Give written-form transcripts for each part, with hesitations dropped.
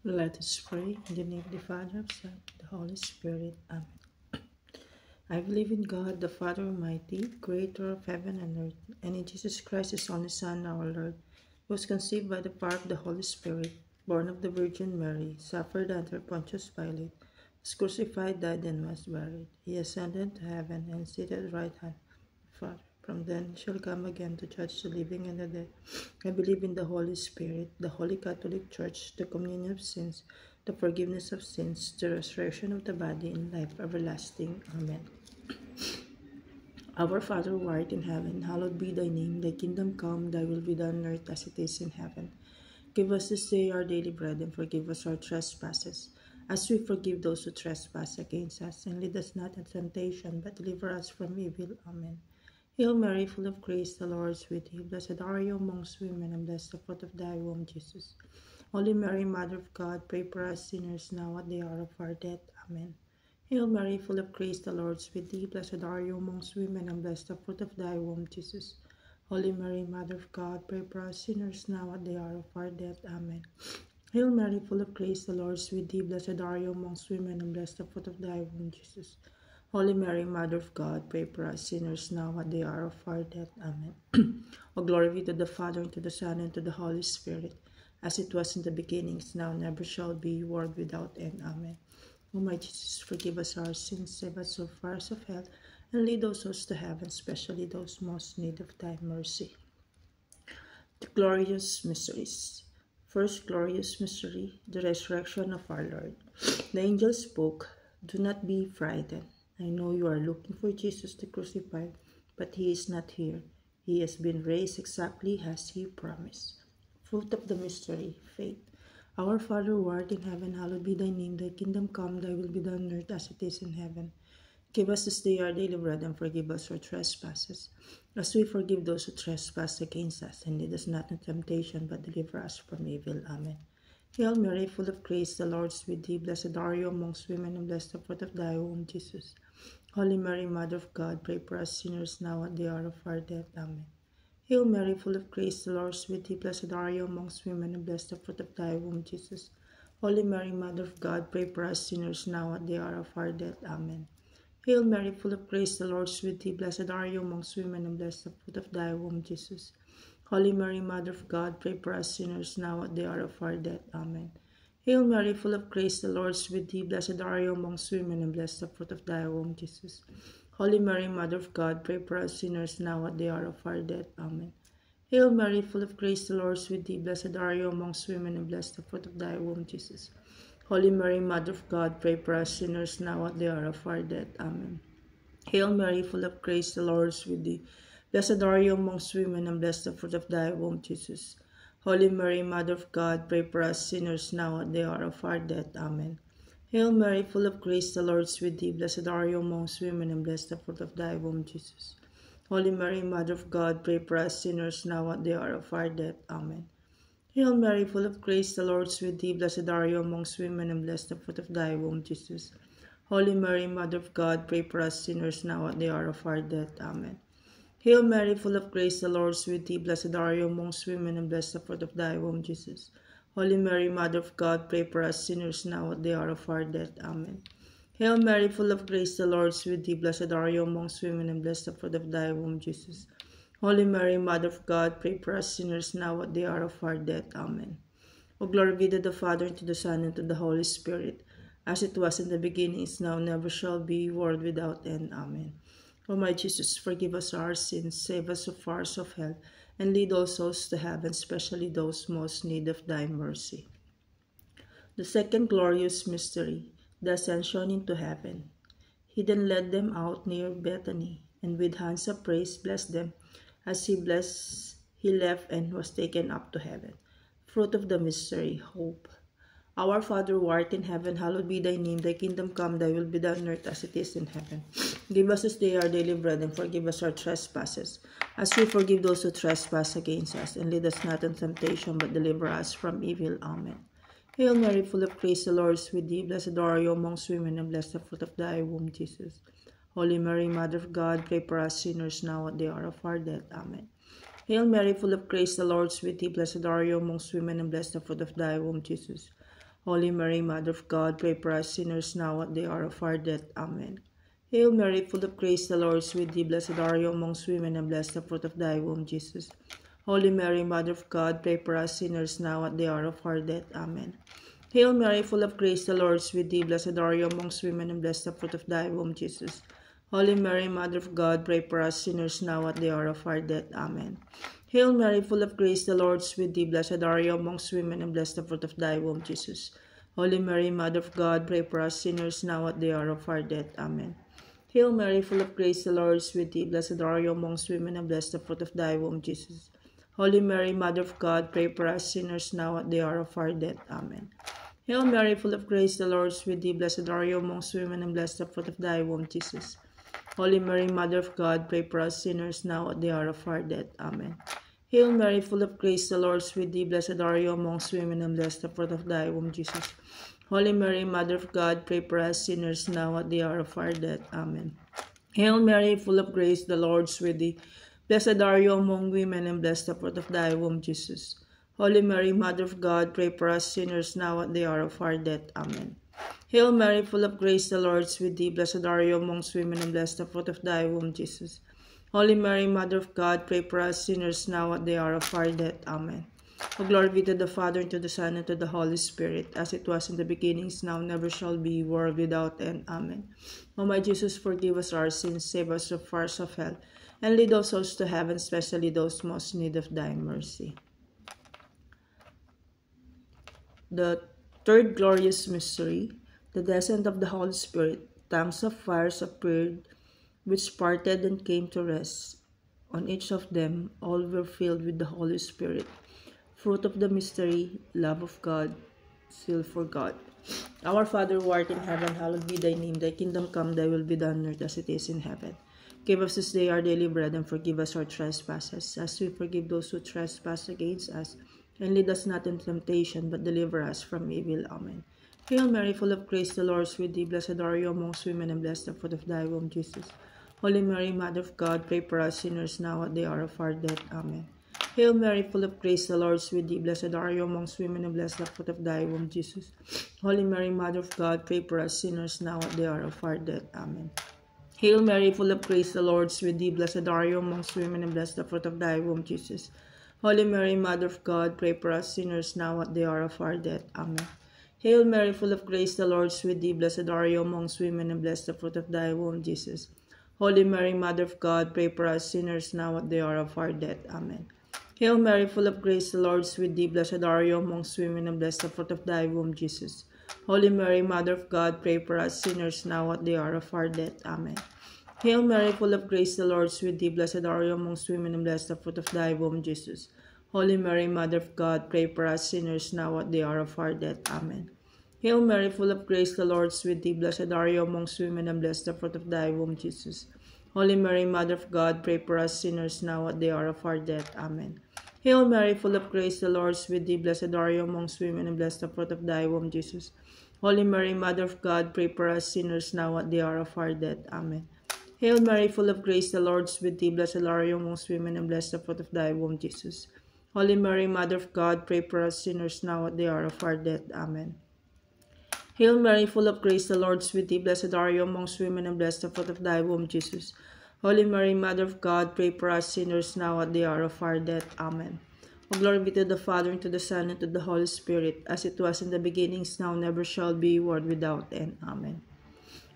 Let us pray in the name of the Father, of the Son, and the Holy Spirit. Amen. I believe in God, the Father Almighty, creator of heaven and earth, and in Jesus Christ, his only Son, our Lord, who was conceived by the power of the Holy Spirit, born of the Virgin Mary, suffered under Pontius Pilate, was crucified, died, and was buried. He ascended to heaven and seated at the right hand of the Father. From then he shall come again to judge the living and the dead. I believe in the Holy Spirit, the Holy Catholic Church, the communion of sins, the forgiveness of sins, the resurrection of the body, and life everlasting. Amen. Our Father who art in heaven, hallowed be thy name. Thy kingdom come, thy will be done on earth as it is in heaven. Give us this day our daily bread, and forgive us our trespasses, as we forgive those who trespass against us. And lead us not into temptation, but deliver us from evil. Amen. Hail Mary, full of grace, the Lord is with thee. Blessed are you amongst women, and blessed the fruit of thy womb, Jesus. Holy Mary, Mother of God, pray for us sinners now at the hour of our death. Amen. Hail Mary, full of grace, the Lord is with thee. Blessed are you amongst women, and blessed the fruit of thy womb, Jesus. Holy Mary, Mother of God, pray for us sinners now at the hour of our death. Amen. Hail Mary, full of grace, the Lord is with thee. Blessed are you amongst women, and blessed the fruit of thy womb, Jesus. Holy Mary, Mother of God, pray for us sinners now at the hour of our death. Amen. O glory be to the Father, and to the Son, and to the Holy Spirit, as it was in the beginning, is now, and ever shall be, world without end. Amen. O my Jesus, forgive us our sins, save us from fires of hell, and lead those souls to heaven, especially those most in need of thy mercy. The glorious mysteries. First glorious mystery, the resurrection of our Lord. The angel spoke, "Do not be frightened. I know you are looking for Jesus the crucified, but he is not here. He has been raised exactly as he promised." Fruit of the mystery, faith. Our Father who art in heaven, hallowed be thy name. Thy kingdom come, thy will be done on earth as it is in heaven. Give us this day our daily bread, and forgive us our trespasses, as we forgive those who trespass against us. And lead us not into temptation, but deliver us from evil. Amen. Hail Mary, full of grace, the Lord is with thee. Blessed are you amongst women, and blessed the fruit of thy womb, Jesus. Holy Mary, Mother of God, pray for us sinners now at the hour of our death. Amen. Hail Mary, full of grace, the Lord is with thee. Blessed are you amongst women, and blessed the fruit of thy womb, Jesus. Holy Mary, Mother of God, pray for us sinners now at the hour of our death. Amen. Hail Mary, full of grace, the Lord is with thee. Blessed are you amongst women, and blessed the fruit of thy womb, Jesus. Holy Mary, Mother of God, pray for us sinners now at the hour of our death. Amen. Hail Mary, full of grace, the Lord is with thee. Blessed are you amongst women, and blessed the fruit of thy womb, Jesus. Holy Mary, Mother of God, pray for us sinners now at the hour of our death. Amen. Hail Mary, full of grace, the Lord is with thee. Blessed are you amongst women, and blessed the fruit of thy womb, Jesus. Holy Mary, Mother of God, pray for us sinners now at the hour of our death. Amen. Hail Mary, full of grace, the Lord is with thee. Blessed are you amongst women, and blessed the fruit of thy womb, Jesus. Holy Mary, Mother of God, pray for us sinners now at the hour of our death. Amen. Hail Mary, full of grace, the Lord is with thee. Blessed are you amongst women, and blessed the fruit of thy womb, Jesus. Holy Mary, Mother of God, pray for us sinners now at the hour of our death. Amen. Hail Mary, full of grace, the Lord is with thee. Blessed are you amongst women, and blessed the fruit of thy womb, Jesus. Holy Mary, Mother of God, pray for us sinners now at the hour of our death. Amen. Hail Mary, full of grace, the Lord is with thee. Blessed are you amongst women, and blessed the fruit of thy womb, Jesus. Holy Mary, Mother of God, pray for us sinners now at the hour of our death. Amen. Hail Mary, full of grace, the Lord is with thee. Blessed are you amongst women, and blessed the fruit of thy womb, Jesus. Holy Mary, Mother of God, pray for us sinners now at the hour of our death. Amen. O glory be to the Father, and to the Son, and to the Holy Spirit, as it was in the beginning, is now, never shall be, world without end. Amen. O my Jesus, forgive us our sins, save us from fires of hell, and lead all souls to heaven, especially those most in need of thy mercy. The second glorious mystery, the ascension into heaven. He then led them out near Bethany, and with hands of praise blessed them. As he blessed, he left and was taken up to heaven. Fruit of the mystery, hope. Our Father who art in heaven, hallowed be thy name. Thy kingdom come, thy will be done on earth as it is in heaven. Give us this day our daily bread, and forgive us our trespasses, as we forgive those who trespass against us. And lead us not into temptation, but deliver us from evil. Amen. Hail Mary, full of grace, the Lord is with thee. Blessed are you amongst women, and blessed the fruit of thy womb, Jesus. Holy Mary, Mother of God, pray for us sinners now at the hour of our death. Amen. Hail Mary, full of grace, the Lord is with thee. Blessed are you amongst women, and blessed the fruit of thy womb, Jesus. Holy Mary, Mother of God, pray for us sinners now at the hour of our death. Amen. Hail Mary, full of grace, the Lord is with thee. Blessed are you amongst women, and blessed the fruit of thy womb, Jesus. Holy Mary, Mother of God, pray for us sinners now at the hour of our death. Amen. Hail Mary, full of grace, the Lord is with thee. Blessed are you amongst women, and blessed the fruit of thy womb, Jesus. Holy Mary, Mother of God, pray for us sinners now at the hour of our death. Amen. Hail Mary, full of grace, the Lord is with thee. Blessed are you amongst women, and blessed the fruit of thy womb, Jesus. Holy Mary, Mother of God, pray for us sinners now at the hour of our death. Amen. Hail Mary, full of grace, the Lord is with thee. Blessed are you amongst women, and blessed the fruit of thy womb, Jesus. Holy Mary, Mother of God, pray for us sinners now at the hour of our death. Amen. Hail Mary, full of grace, the Lord is with thee. Blessed are you amongst women, and blessed the fruit of thy womb, Jesus. Holy Mary, Mother of God, pray for us sinners now at the hour of our death. Amen. Hail Mary, full of grace, the Lord is with thee. Blessed are you amongst women, and blessed the fruit of thy womb, Jesus. Holy Mary, Mother of God, pray for us sinners now at the hour of our death. Amen. Hail Mary, full of grace, the Lord is with thee. Blessed are you among women, and blessed the fruit of thy womb, Jesus. Holy Mary, Mother of God, pray for us sinners now at the hour of our death. Amen. Hail Mary, full of grace, the Lord is with thee. Blessed are you amongst women, and blessed the fruit of thy womb, Jesus. Holy Mary, Mother of God, pray for us sinners now at the hour of our death. Amen. O glory be to the Father, and to the Son, and to the Holy Spirit, as it was in the beginning, is now, never shall be, world without end. Amen. O my Jesus, forgive us our sins, save us from fires of hell, and lead all souls to heaven, especially those most in need of thy mercy. The third glorious mystery, the descent of the Holy Spirit. Tongues of fires appeared, which parted and came to rest on each of them. All were filled with the Holy Spirit. Fruit of the mystery, love of God, seal for God. Our Father who art in heaven, hallowed be thy name. Thy kingdom come, thy will be done on earth as it is in heaven. Give us this day our daily bread, and forgive us our trespasses, as we forgive those who trespass against us. And lead us not into temptation, but deliver us from evil. Amen. Hail Mary, full of grace, the Lord is with thee. Blessed are you amongst women, and blessed the fruit of thy womb, Jesus. Holy Mary, Mother of God, pray for us sinners now at the hour of our death. Amen. Hail Mary, full of grace, the Lord is with thee. Blessed are you amongst women, and blessed the fruit of thy womb, Jesus. Holy Mary, Mother of God, pray for us sinners now at the hour of our death. Amen. Hail Mary, full of grace, the Lord is with thee. Blessed are you amongst women, and blessed the fruit of thy womb, Jesus. Holy Mary, Mother of God, pray for us sinners now at the hour of our death. Amen. Hail Mary, full of grace, the Lord is with thee. Blessed are you amongst women, and blessed the fruit of thy womb, Jesus. Holy Mary, Mother of God, pray for us sinners now at the hour of our death. Amen. Hail Mary, full of grace, the Lord is with thee. Blessed are you amongst women, and blessed the fruit of thy womb, Jesus. Holy Mary, Mother of God, pray for us sinners now at the hour of our death. Amen. Hail Mary, full of grace, the Lord is with thee. Blessed are you amongst women, and blessed the fruit of thy womb, Jesus. Holy Mary, Mother of God, pray for us sinners now at the hour of our death. Amen. Hail Mary, full of grace, the Lord is with thee. Blessed are you amongst women, and blessed the fruit of thy womb, Jesus. Holy Mary, Mother of God, pray for us sinners now at the hour of our death. Amen. Hail Mary, full of grace, the Lord is with thee. Blessed are you amongst women, and blessed the fruit of thy womb, Jesus. Holy Mary, Mother of God, pray for us sinners now at the hour of our death. Amen. Hail Mary, full of grace, the Lord is with thee. Blessed are you amongst women, and blessed the fruit of thy womb, Jesus. Holy Mary, Mother of God, pray for us sinners now at the hour of our death. Amen. Hail Mary, full of grace, the Lord is with thee. Blessed are you amongst women, and blessed the fruit of thy womb, Jesus. Holy Mary, Mother of God, pray for us sinners now at the hour of our death. Amen. O glory be to the Father, and to the Son, and to the Holy Spirit, as it was in the beginning, is now, never shall be, world without end. Amen.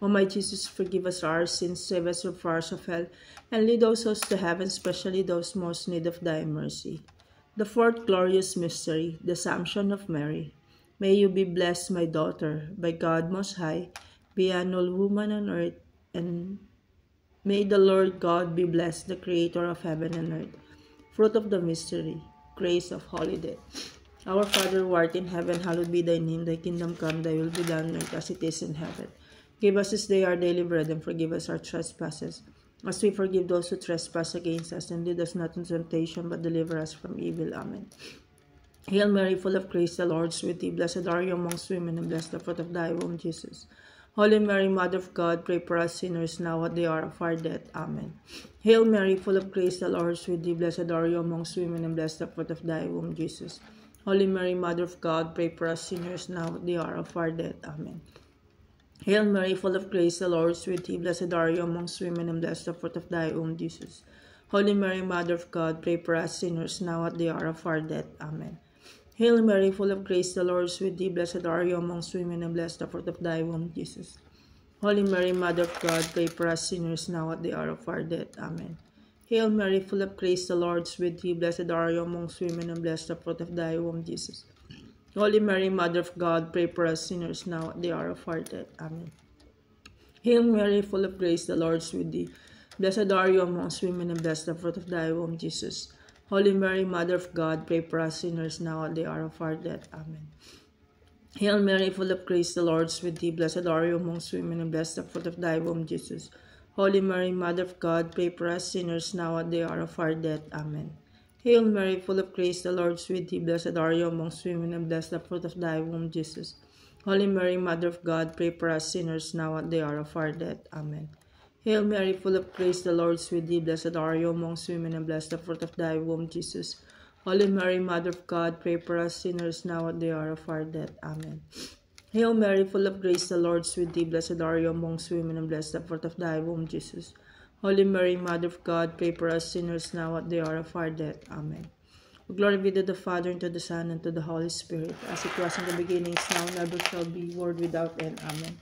O my Jesus, forgive us our sins, save us from fires of hell, and lead all souls to heaven, especially those most in need of thy mercy. The fourth glorious mystery, the Assumption of Mary. May you be blessed, my daughter, by God Most High, beyond all woman on earth, and may the Lord God be blessed, the Creator of heaven and earth. Fruit of the mystery, grace of holy death. Our Father who art in heaven, hallowed be thy name. Thy kingdom come, thy will be done on earth as it is in heaven. Give us this day our daily bread, and forgive us our trespasses, as we forgive those who trespass against us. And lead us not into temptation, but deliver us from evil. Amen. Hail Mary, full of grace, the Lord is with thee. Blessed are you amongst women, and blessed the fruit of thy womb, Jesus. Holy Mary, Mother of God, pray for us sinners now at the hour of our death. Amen. Hail Mary, full of grace, the Lord is with thee. Blessed are you amongst women, and blessed the fruit of thy womb, Jesus. Holy Mary, Mother of God, pray for us sinners now at the hour of our death. Amen. Hail Mary, full of grace, the Lord is with thee. Blessed are you amongst women, and blessed the fruit of thy womb, Jesus. Holy Mary, Mother of God, pray for us sinners now at the hour of our death. Amen. Hail Mary, full of grace, the Lord is with thee. Blessed are you amongst women, and blessed the fruit of thy womb, Jesus. Holy Mary, Mother of God, pray for us sinners now at the hour of our death. Amen. Hail Mary, full of grace, the Lord is with thee. Blessed are you amongst women, and blessed the fruit of thy womb, Jesus. Holy Mary, Mother of God, pray for us sinners now at the hour of our death. Amen. Hail Mary, full of grace, the Lord is with thee. Blessed are you amongst women, and blessed the fruit of thy womb, Jesus. Holy Mary, Mother of God, pray for us sinners now at the hour of our death. Amen. Hail Mary, full of grace, the Lord is with thee. Blessed are you amongst women, and blessed the fruit of thy womb, Jesus. Holy Mary, Mother of God, pray for us sinners now at the hour of our death. Amen. Hail Mary, full of grace, the Lord is with thee. Blessed are you amongst women, and blessed the fruit of thy womb, Jesus. Holy Mary, Mother of God, pray for us sinners now at the hour of our death. Amen. Hail Mary, full of grace, the Lord is with thee. Blessed are you amongst women, and blessed the fruit of thy womb, Jesus. Holy Mary, Mother of God, pray for us sinners now at the hour of our death. Amen. Hail Mary, full of grace, the Lord is with thee. Blessed are you amongst women, and blessed the fruit of thy womb, Jesus. Holy Mary, Mother of God, pray for us sinners now at the hour of our death. Amen. Glory be to the Father, and to the Son, and to the Holy Spirit, as it was in the beginning, is now, and ever shall be, world without end. Amen.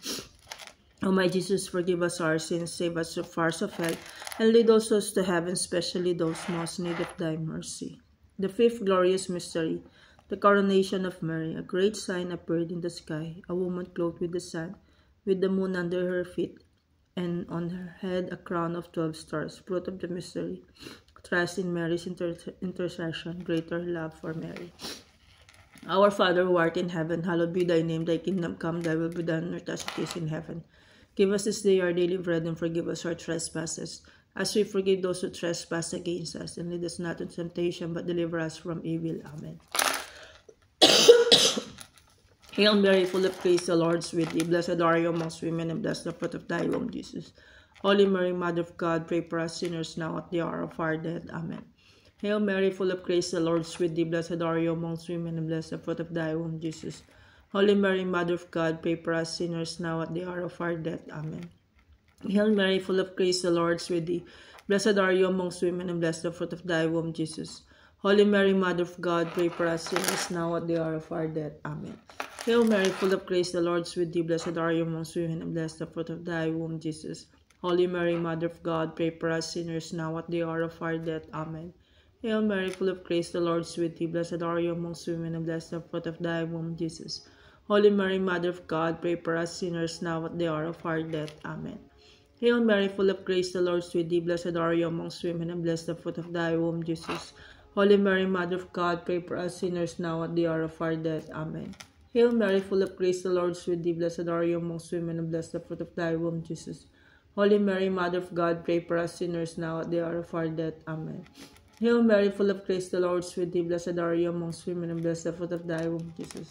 O my Jesus, forgive us our sins, save us from fires of hell, and lead all souls to heaven, especially those most in need of thy mercy. The fifth glorious mystery, the coronation of Mary. A great sign appeared in the sky, a woman clothed with the sun, with the moon under her feet, and on her head a crown of 12 stars. Fruit of the mystery, trust in Mary's intercession, greater love for Mary. Our Father who art in heaven, hallowed be thy name. Thy kingdom come, thy will be done on earth as it is in heaven. Give us this day our daily bread, and forgive us our trespasses, as we forgive those who trespass against us. And lead us not into temptation, but deliver us from evil. Amen. Hail Mary, full of grace, the Lord is with thee. Blessed are you amongst women, and blessed the fruit of thy womb, Jesus. Holy Mary, Mother of God, pray for us sinners now at the hour of our death. Amen. Hail Mary, full of grace, the Lord is with thee. Blessed are you amongst women, and blessed the fruit of thy womb, Jesus. Holy Mary, Mother of God, pray for us sinners now at the hour of our death. Amen. Hail Mary, full of grace, the Lord is with thee. Blessed are you amongst women, and blessed the fruit of thy womb, Jesus. Holy Mary, Mother of God, pray for us sinners now at the hour of our death. Amen. Hail Mary, full of grace, the Lord is with thee. Blessed are you amongst women, and blessed the fruit of thy womb, Jesus. Holy Mary, Mother of God, pray for us sinners now at the hour of our death. Amen. Hail Mary, full of grace, the Lord is with thee. Blessed are you amongst women, and blessed the fruit of thy womb, Jesus. Holy Mary, Mother of God, pray for us sinners now at the hour of our death. Amen. Hail Mary, full of grace, the Lord is with thee. Blessed are you amongst women, and blessed the fruit of thy womb, Jesus. Holy Mary, Mother of God, pray for us sinners now at the hour of our death. Amen. Hail Mary, full of grace, the Lord is with thee. Blessed are you amongst women, and blessed the fruit of thy womb, Jesus. Holy Mary, Mother of God, pray for us sinners now at the hour of our death. Amen. Hail Mary, full of grace, the Lord is with thee. Blessed are you amongst women, and blessed the fruit of thy womb, Jesus.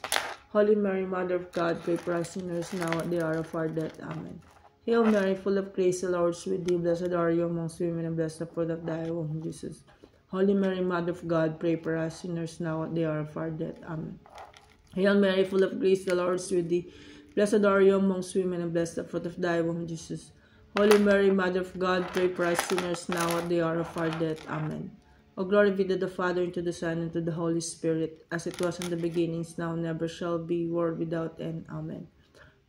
Holy Mary, Mother of God, pray for us sinners now at the hour of our death. Amen. Hail Mary, full of grace, the Lord is with thee. Blessed are you amongst women, and blessed the fruit of thy womb, Jesus. Holy Mary, Mother of God, pray for us sinners now at the hour of our death. Amen. Hail Mary, full of grace, the Lord is with thee. Blessed are you amongst women, and blessed the fruit of thy womb, Jesus. Holy Mary, Mother of God, pray for us sinners now at the hour of our death. Amen. O glory be to the Father, and to the Son, and to the Holy Spirit, as it was in the beginning, is now, and never shall be, world without end. Amen.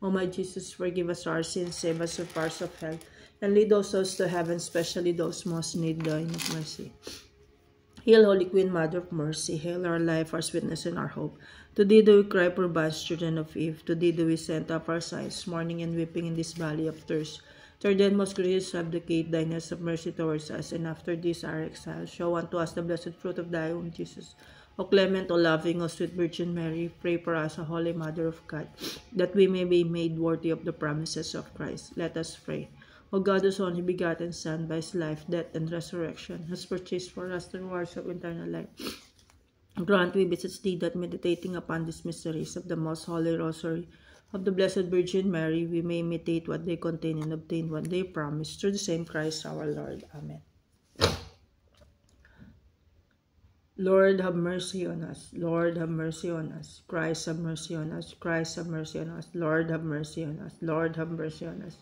O my Jesus, forgive us our sins, save us from fires of hell, and lead all souls to heaven, especially those most in need thine of mercy. Hail, Holy Queen, Mother of Mercy. Hail our life, our sweetness, and our hope. To thee do we cry, poor banished children of Eve. To thee do we send up our sighs, mourning and weeping in this valley of thirst. Turn then, most gracious Advocate, thine eyes of mercy towards us, and after this our exile, show unto us the blessed fruit of thy womb, Jesus. O clement, O loving, O sweet Virgin Mary, pray for us, O Holy Mother of God, that we may be made worthy of the promises of Christ. Let us pray. O God, whose only begotten Son, by his life, death, and resurrection, has purchased for us the rewards of eternal life, grant, we beseech thee, that meditating upon these mysteries of the most holy Rosary of the Blessed Virgin Mary, we may imitate what they contain and obtain what they promise, through the same Christ our Lord. Amen. Lord, have mercy on us. Lord, have mercy on us. Christ, have mercy on us. Christ, have mercy on us. Lord, have mercy on us. Lord, have mercy on us.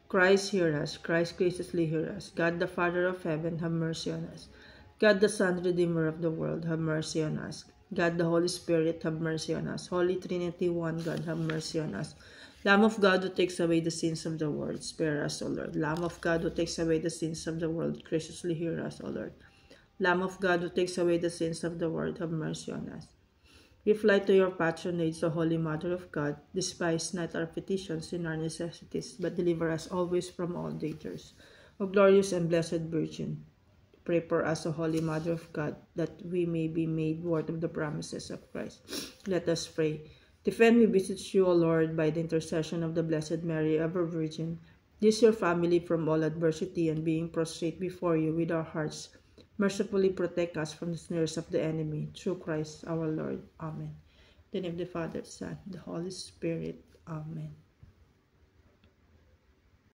Christ, hear us. Christ, graciously hear us. God, the Father of heaven, have mercy on us. God, the Son, Redeemer of the world, have mercy on us. God, the Holy Spirit, have mercy on us. Holy Trinity, one God, have mercy on us. Lamb of God, who takes away the sins of the world, spare us, O Lord. Lamb of God, who takes away the sins of the world, graciously hear us, O Lord. Lamb of God, who takes away the sins of the world, have mercy on us. We fly to your patronage, O Holy Mother of God. Despise not our petitions and our necessities, but deliver us always from all dangers. O glorious and blessed Virgin, pray for us, O Holy Mother of God, that we may be made worthy of the promises of Christ. Let us pray. Defend, we beseech you, O Lord, by the intercession of the Blessed Mary, ever Virgin, this your family from all adversity, and being prostrate before you with our hearts, mercifully protect us from the snares of the enemy, through Christ our Lord. Amen. In the name of the Father, Son, the Holy Spirit. Amen.